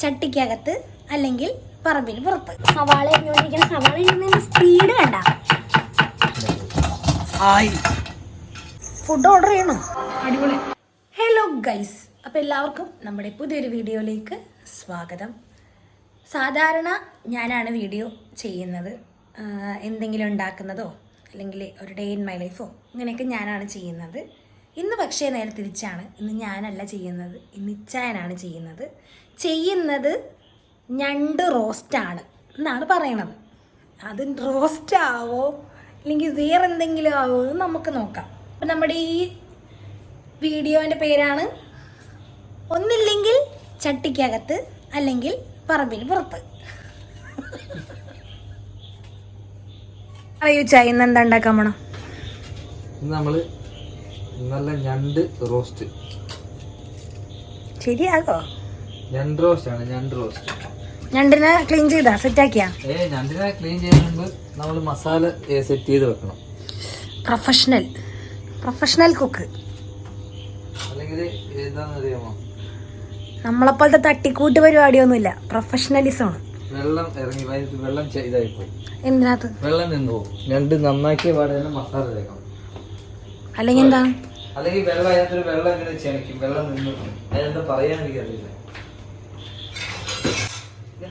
ചട്ടിക്കകത്ത് അല്ലെങ്കിൽ പറമ്പിന് പുറത്ത്. സവാള അരിഞ്ഞുകൊണ്ടിരിക്കുന്ന സവാള അരിയുന്നതിന്റെ സ്പീഡ് കണ്ട. ഫുഡ് ഓർഡർ ചെയ്യണം. അടിപൊളി. ഹലോ ഗൈസ്, അപ്പോൾ എല്ലാവർക്കും നമ്മുടെ പുതിയൊരു വീഡിയോയിലേക്ക് സ്വാഗതം. സാധാരണ ഞാനാണ് വീഡിയോ ചെയ്യുന്നത്, എന്തെങ്കിലും ഉണ്ടാക്കുന്നതോ അല്ലെങ്കിൽ ഒരു ഡേ ഇൻ മൈ ലൈഫോ ഇങ്ങനെയൊക്കെ ഞാനാണ് ചെയ്യുന്നത്. ഇന്ന് പക്ഷേ നേരെ തിരിച്ചാണ്. ഇന്ന് ഞാനല്ല ചെയ്യുന്നത്, ഇന്ന് ഇച്ചായനാണ് ചെയ്യുന്നത് ഞണ്ട് റോസ്റ്റാണ് എന്നാണ് പറയണത്. അത് റോസ്റ്റ് ആവോ അല്ലെങ്കിൽ വേറെ എന്തെങ്കിലും ആവോ എന്ന് നമുക്ക് നോക്കാം. അപ്പം നമ്മുടെ ഈ വീഡിയോൻ്റെ പേരാണ് ഒന്നില്ലെങ്കിൽ ചട്ടിക്കകത്ത് അല്ലെങ്കിൽ പറമ്പിന് പുറത്ത്. അറിയൂ ചായ ഇന്ന് എന്താ ഉണ്ടാക്കാൻ പോണം? നമ്മള് നല്ല ഞണ്ട് റോസ്റ്റ്. ശരിയാകോ? ഞണ്ട് റോസ്റ്റ് ആണ്. ഞണ്ട് റോസ്റ്റ്. ഞണ്ടിനെ ക്ലീൻ ചെയ്താ സെറ്റാക്കിയാ? ഞണ്ടിനെ ക്ലീൻ ചെയ്യുന്ന മുമ്പ് നമ്മൾ മസാല സെറ്റ് ചെയ്ത് വെക്കണം. Professional cook. അല്ലെങ്കിൽ എന്താണെന്ന് അറിയാമോ, നമ്മളെപ്പോലത്തെ തട്ടിക്കൂട്ട് പരിപാടിയൊന്നുമില്ല, പ്രൊഫഷണലിസമാണ്. വെള്ളം ഇറങ്ങി വെള്ളം ഇതായി പോയി. എന്തിനകത്ത് വെള്ളം നിന്ന് പോകും. ഞണ്ട് നന്നാക്കിയ പാടെ തന്നെ മസാല തേക്കണം. അല്ലെങ്കിൽ എന്താ, അല്ലെങ്കിൽ വെള്ളം അതിനകത്തൊരു വെള്ളം ഇങ്ങനെ ചെനക്കും. വെള്ളം നിന്ന് അതിനെന്താ പറയാൻ എനിക്കറിയില്ല.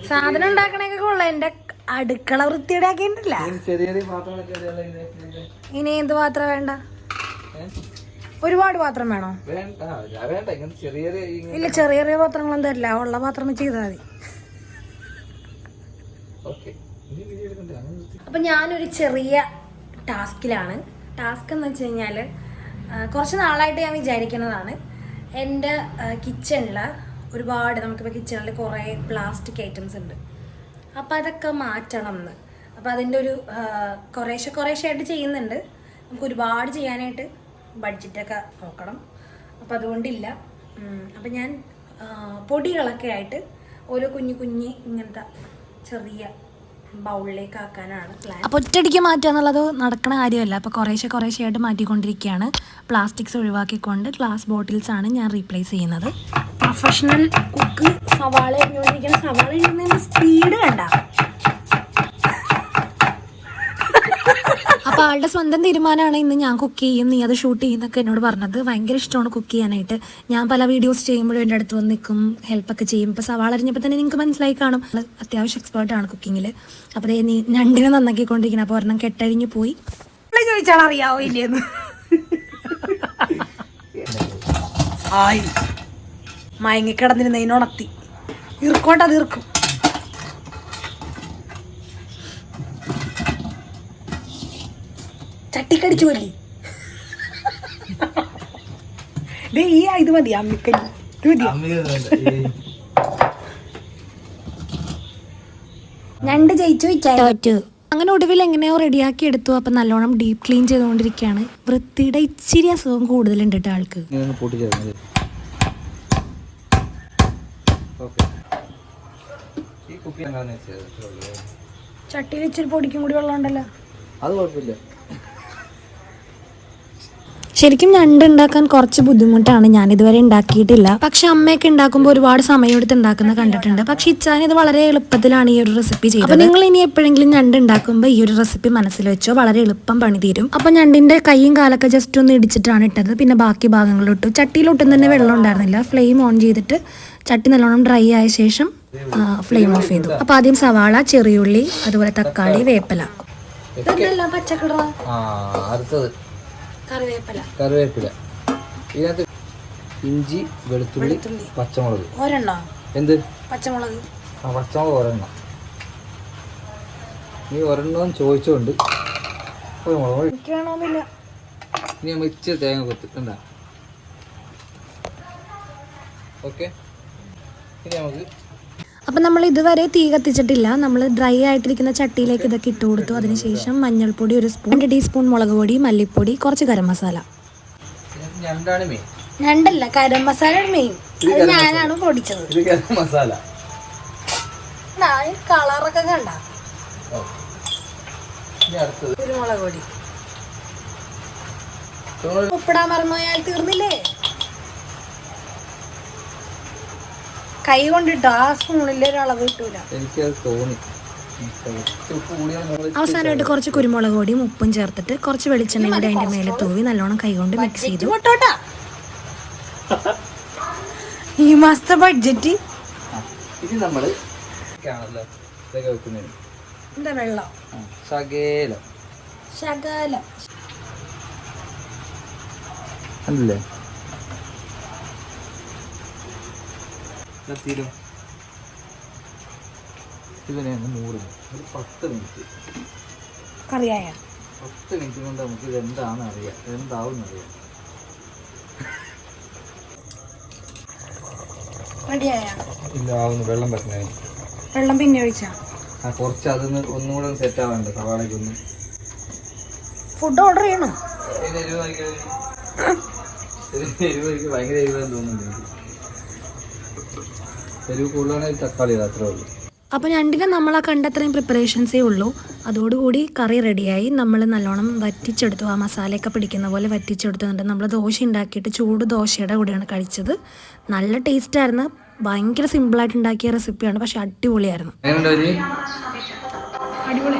സാധനം ഉണ്ടാക്കണൊക്കെ കൊള്ളാം. എന്റെ അടുക്കള വൃത്തിയുടെ ആക്കിയിട്ടില്ല. ചെറിയ ചെറിയ പാത്രങ്ങളൊക്കെ ഇനി എന്ത് പാത്രം വേണ്ട? ഒരുപാട് പാത്രം വേണോ? വേണ്ട. ഇങ്ങനെ ചെറിയ ഇല്ല, ചെറിയ ചെറിയ പാത്രങ്ങളൊന്നും തരില്ല, ഉള്ള പാത്രം ചെയ്താൽ മതി. അപ്പം ഞാനൊരു ചെറിയ ടാസ്കിലാണ്. ടാസ്ക് എന്ന് വെച്ച് കഴിഞ്ഞാൽ കുറച്ച് നാളായിട്ട് ഞാൻ വിചാരിക്കുന്നതാണ്. എൻ്റെ കിച്ചണിൽ ഒരുപാട്, നമുക്കിപ്പോൾ കിച്ചണിൽ കുറേ പ്ലാസ്റ്റിക് ഐറ്റംസ് ഉണ്ട്. അപ്പോൾ അതൊക്കെ മാറ്റണം എന്ന്. അപ്പോൾ അതിൻ്റെ ഒരു കുറേശ്ശായിട്ട് ചെയ്യുന്നുണ്ട്. നമുക്ക് ഒരുപാട് ചെയ്യാനായിട്ട് ബഡ്ജറ്റൊക്കെ നോക്കണം. അപ്പോൾ അതുകൊണ്ടില്ല. അപ്പം ഞാൻ പൊടികളൊക്കെ ആയിട്ട് ഓരോ കുഞ്ഞി ഇങ്ങനത്തെ ചെറിയ ബൗളിലേക്ക് ആക്കാനാണ് പ്ലാൻ. അപ്പോൾ ഒറ്റയടിക്ക് മാറ്റുക എന്നുള്ളത് നടക്കണ കാര്യമല്ല. അപ്പോൾ കുറേശ്ശെയായിട്ട് മാറ്റിക്കൊണ്ടിരിക്കുകയാണ്. പ്ലാസ്റ്റിക്സ് ഒഴിവാക്കിക്കൊണ്ട് ഗ്ലാസ് ബോട്ടിൽസാണ് ഞാൻ റീപ്ലേസ് ചെയ്യുന്നത്. Professional cook. സവാള അരിഞ്ഞുകൊണ്ടിരിക്കുന്ന സവാള അരിയുന്നതിൻ്റെ സ്പീഡ് കണ്ട. അപ്പോൾ ആളുടെ സ്വന്തം തീരുമാനമാണ് ഇന്ന് ഞാൻ കുക്ക് ചെയ്യും, നീ അത് ഷൂട്ട് ചെയ്യുന്നൊക്കെ എന്നോട് പറഞ്ഞത്. ഭയങ്കര ഇഷ്ടമാണ് കുക്ക് ചെയ്യാനായിട്ട്. ഞാൻ പല വീഡിയോസ് ചെയ്യുമ്പോഴും എൻ്റെ അടുത്ത് വന്ന് നിൽക്കും, ഹെൽപ്പൊക്കെ ചെയ്യും. ഇപ്പോൾ സവാള അരിഞ്ഞപ്പോൾ തന്നെ നിങ്ങൾക്ക് മനസ്സിലായി കാണും, അത്യാവശ്യം എക്സ്പേർട്ടാണ് കുക്കിങ്ങിൽ. അപ്പോൾ നീ ഞണ്ടിനെ നന്നാക്കിക്കൊണ്ടിരിക്കണം. അപ്പോൾ ഒരെണ്ണം കെട്ടഴിഞ്ഞ് പോയി ചോദിച്ചാൽ അറിയാവോ ഇല്ലേന്ന്. മയങ്ങിക്കിടന്നിരുന്നതിനുണർത്തി ഇറുക്കോട്ടത് ഇറുക്കും. ചട്ടിക്കടിച്ചു കൊല്ലി. ഇത് മതി അമ്മിക്കല്ലി. ഞണ്ട് ജയിച്ചു. അങ്ങനെ ഒടുവിൽ എങ്ങനെയോ റെഡിയാക്കി എടുത്തു. അപ്പം നല്ലോണം ഡീപ്പ് ക്ലീൻ ചെയ്തുകൊണ്ടിരിക്കുകയാണ്. വൃത്തിയുടെ ഇച്ചിരി അസുഖം കൂടുതലുണ്ട് കേട്ടോ ആൾക്ക്. ചട്ടിയിൽ ഇച്ചിരി പൊടിക്കും കൂടി വെള്ളം ഉണ്ടല്ലോ, അത് കുഴപ്പമില്ല. ശരിക്കും ഞണ്ട് ഉണ്ടാക്കാൻ കുറച്ച് ബുദ്ധിമുട്ടാണ്. ഞാൻ ഇതുവരെ ഉണ്ടാക്കിയിട്ടില്ല. പക്ഷെ അമ്മയൊക്കെ ഉണ്ടാക്കുമ്പോൾ ഒരുപാട് സമയം എടുത്ത് ഉണ്ടാക്കുന്ന കണ്ടിട്ടുണ്ട്. പക്ഷെ ഇച്ചാൻ ഇത് വളരെ എളുപ്പത്തിലാണ് ഈ ഒരു റെസിപ്പി ചെയ്തത്. അപ്പോൾ നിങ്ങൾ ഇനി എപ്പോഴെങ്കിലും ഞണ്ട് ഉണ്ടാക്കുമ്പോൾ ഈ ഒരു റെസിപ്പി മനസ്സിൽ വെച്ചോ, വളരെ എളുപ്പം പണി തീരും. അപ്പോൾ ഞണ്ടിന്റെ കൈയും കാലൊക്കെ ജസ്റ്റ് ഒന്ന് ഇടിച്ചിട്ടാണ് ഇട്ടത്. പിന്നെ ബാക്കി ഭാഗങ്ങളിലിട്ടു. ചട്ടിയിലൊട്ടും തന്നെ വെള്ളം ഉണ്ടായിരുന്നില്ല. ഫ്ലെയിം ഓൺ ചെയ്തിട്ട് ചട്ടി നല്ലോണം ഡ്രൈ ആയ ശേഷം ഫ്ലെയിം ഓഫ് ചെയ്തു. അപ്പോൾ ആദ്യം സവാള, ചെറിയുള്ളി, അതുപോലെ തക്കാളി, വേപ്പില, പച്ചക്കട, കറിവേപ്പില, ഇതിനകത്ത് ഇഞ്ചി, വെളുത്തുള്ളി, പച്ചമുളക്. എന്ത് പച്ചമുളക്? പച്ചമുളക് ഒരെണ്ണം. നീ ഒരെണ്ണം ചോദിച്ചോണ്ട് വേണമെന്നില്ല. ഇനി നമ്മൾ ഇച്ചിരി തേങ്ങ കൊത്ത് എന്താ. ഓക്കെ, ഇനി നമുക്ക്. അപ്പം നമ്മൾ ഇതുവരെ തീ കത്തിച്ചിട്ടില്ല. നമ്മൾ ഡ്രൈ ആയിട്ടിരിക്കുന്ന ചട്ടിയിലേക്ക് ഇതൊക്കെ ഇട്ട് കൊടുത്തു. അതിനുശേഷം മഞ്ഞൾപ്പൊടി 1 സ്പൂൺ, 2 ടീസ്പൂൺ മുളക് പൊടി, മല്ലിപ്പൊടി, കുറച്ച് ഗരം മസാല. ഞണ്ടല്ല, ഗരം മസാല മെയിൻ. ഞാനാണ് പൊടിച്ചത്. മസാല കളറൊക്കെ കണ്ട. കുരുമുളക് പൊടി. ഉപ്പിടാൻ മറന്നുപോയാൽ തീർന്നില്ലേ? കൈ കൊണ്ടിട്ടോ ആ സ്പൂണിൽ ഒരു അളവ് കിട്ടൂല. എനിക്കത് തോന്നി. അവസാനമായിട്ട് കുറച്ച് കുരുമുളക് പൊടിയും ഉപ്പും ചേർത്തിട്ട് കുറച്ച് വെളിച്ചെണ്ണ കൂടി അതിന്റെ മേലെ തൂവി നല്ലോണം കൈ കൊണ്ട് മിക്സ് ചെയ്തു. ഈ മാസത്തെ ബഡ്ജറ്റ് ഇനി നമ്മള് ആണല്ലോ ഇതൊക്കെ വെക്കുന്നതിന് എന്താ വെള്ളം ശകലം ശകലം അല്ലേ തീരും. ഇതിനെ മൂടുന്നു ഒരു 10 മിനിറ്റ്. കറിയായ 10 മിനിറ്റ് കൊണ്ട് നമുക്ക് ഇതെന്താണ് അറിയാം, എന്താവും അറിയാം. റെഡിയായ ഇല്ല ആവുന്നു. വെള്ളം പറ്റുന്നേ. വെള്ളം പിന്നെ ഒഴിച്ചാ കുറച്ച് അതൊന്ന് ഒന്നുകൂടെ സെറ്റ് ആവാനുണ്ട്. സവാളയ്ക്കൊന്ന് ഫുഡ് ഓർഡർ ചെയ്യണോ? എരിവ് ഭയങ്കര എരിവെന്ന് തോന്നുന്നുണ്ട്. എരിവ് കൂടുതലാണെങ്കിൽ തക്കാളി അത്രേ ഉള്ളൂ. അപ്പോൾ രണ്ടിനും നമ്മൾ ആ കണ്ടത്രയും പ്രിപ്പറേഷൻസേ ഉള്ളൂ. അതോടുകൂടി കറി റെഡിയായി. നമ്മൾ നല്ലോണം വറ്റിച്ചെടുത്തു. ആ മസാലയൊക്കെ പിടിക്കുന്ന പോലെ വറ്റിച്ചെടുത്തുകൊണ്ട് നമ്മൾ ദോശ ഉണ്ടാക്കിയിട്ട് ചൂട് ദോശയുടെ കൂടെയാണ് കഴിച്ചത്. നല്ല ടേസ്റ്റായിരുന്നു. ഭയങ്കര സിമ്പിളായിട്ട് ഉണ്ടാക്കിയ റെസിപ്പിയാണ്, പക്ഷെ അടിപൊളിയായിരുന്നു. അടിപൊളി.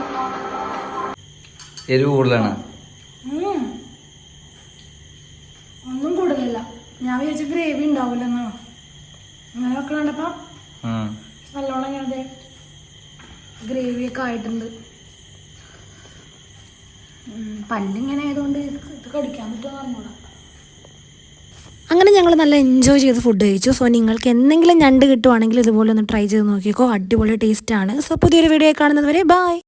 എരിവ് കൂടുതലാണ്. ഒന്നും കൂടുതലല്ല. ഞാൻ വിചാരിച്ച ഗ്രേവി ഉണ്ടാവില്ലെന്നാണ്. അങ്ങനെ ഒക്കെ കണ്ടപ്പോൾ നല്ലോണം ഇങ്ങനെ ഗ്രേവിയൊക്കെ ആയിട്ടുണ്ട്. പല്ലിങ്ങനെ ആയതുകൊണ്ട് ഇത് കടിക്കാൻ പറ്റുമെന്ന് പറഞ്ഞോളാം. അങ്ങനെ ഞങ്ങൾ നല്ല എൻജോയ് ചെയ്ത് ഫുഡ് കഴിച്ചു. സോ നിങ്ങൾക്ക് എന്തെങ്കിലും ഞണ്ട് കിട്ടുവാണെങ്കിൽ ഇതുപോലെ ഒന്ന് ട്രൈ ചെയ്ത് നോക്കിക്കോ. അടിപൊളി ടേസ്റ്റാണ്. സോ പുതിയൊരു വീഡിയോ കാണുന്നത് വരെ ബൈ.